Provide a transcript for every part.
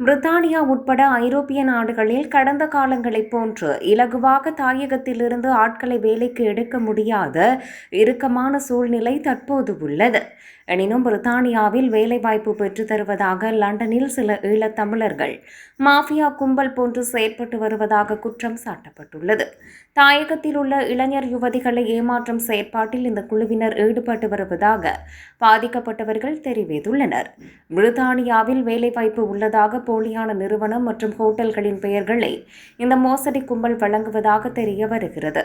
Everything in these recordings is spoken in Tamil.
பிரித்தானியா உட்பட ஐரோப்பிய நாடுகளில் கடந்த காலங்களைப் போன்று இலகுவாக தாயகத்திலிருந்து ஆட்களை வேலைக்கு எடுக்க முடியாத இறுக்கமான சூழ்நிலை தற்போது உள்ளது. எனினும் பிரித்தானியாவில் வேலைவாய்ப்பு பெற்றுத் தருவதாக லண்டனில் சில ஈழத்தமிழர்கள் மாஃபியா கும்பல் போன்று செயற்பட்டு வருவதாக குற்றம் சாட்டப்பட்டுள்ளது. தாயகத்தில் உள்ள இளைஞர் யுவதிகளை ஏமாற்றும் செயற்பாட்டில் இந்த குழுவினர் ஈடுபட்டு வருவதாக பாதிக்கப்பட்டவர்கள் தெரிவித்துள்ளனர். பிரித்தானியாவில் வேலைவாய்ப்பு உள்ளதாக போலியான நிறுவனம் மற்றும் ஹோட்டல்களின் பெயர்களை இந்த மோசடி கும்பல் வழங்குவதாக தெரிய வருகிறது.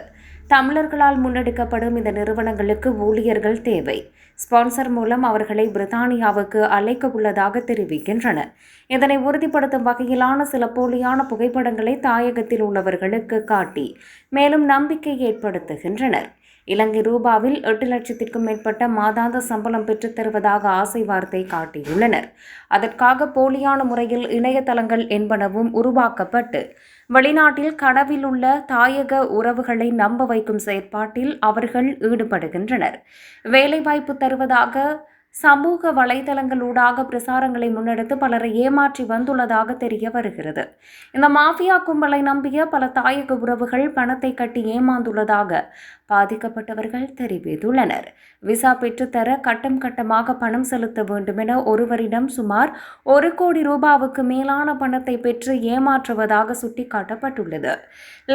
தமிழர்களால் முன்னெடுக்கப்படும் இந்த நிறுவனங்களுக்கு ஊழியர்கள் தேவை. ஸ்பான்சர் மூலம் அவர்களை பிரித்தானியாவுக்கு அழைக்க உள்ளதாக தெரிவிக்கின்றனர். இதனை உறுதிப்படுத்தும் வகையிலான சில போலியான புகைப்படங்களை தாயகத்தில் உள்ளவர்களுக்கு காட்டி மேலும் நம்பிக்கை ஏற்படுத்துகின்றனர். இலங்கை ரூபாவில் 8 லட்சத்திற்கும் மேற்பட்ட மாதாந்த சம்பளம் பெற்றுத் தருவதாக ஆசை வார்த்தை காட்டியுள்ளனர். அதற்காக போலியான முறையில் இணையதளங்கள் என்பனவும் உருவாக்கப்பட்டு வெளிநாட்டில் கனவில் உள்ள தாயக உறவுகளை நம்ப வைக்கும் செயற்பாட்டில் அவர்கள் ஈடுபடுகின்றனர். வேலைவாய்ப்பு தருவதாக சமூக வலைதளங்களூடாக பிரசாரங்களை முன்னெடுத்து பலரை ஏமாற்றி வந்துள்ளதாக தெரிய வருகிறது. இந்த மாஃபியா கும்பலை நம்பிய பல தாயக உறவுகள் பணத்தை கட்டி ஏமாந்துள்ளதாக பாதிக்கப்பட்டவர்கள் தெரிவித்துள்ளனர். விசா பெற்றுத்தர கட்டம் கட்டமாக பணம் செலுத்த வேண்டும் என ஒருவரிடம் சுமார் 1 கோடி ரூபாவுக்கு மேலான பணத்தை பெற்று ஏமாற்றுவதாக சுட்டிக்காட்டப்பட்டுள்ளது.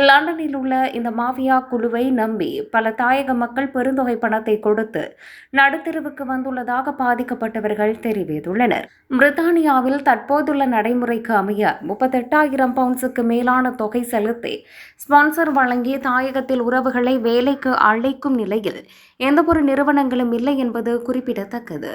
லண்டனில் உள்ள இந்த மாஃபியா குழுவை நம்பி பல தாயக மக்கள் பெருந்தொகை பணத்தை கொடுத்து நடுத்தெருவுக்கு வந்துள்ளதாக பாதிக்கப்பட்டவர்கள் தெரிவித்துள்ளனர். பிரித்தானியாவில் தற்போதுள்ள நடைமுறைக்கு அமைய 38,000 பவுண்ட்ஸுக்கு மேலான தொகை செலுத்தி ஸ்பான்சர் வழங்கி தாயகத்தில் உறவுகளை வேலைக்கு அழைக்கும் நிலையில் எந்தவொரு நிறுவனங்களும் இல்லை என்பது குறிப்பிடத்தக்கது.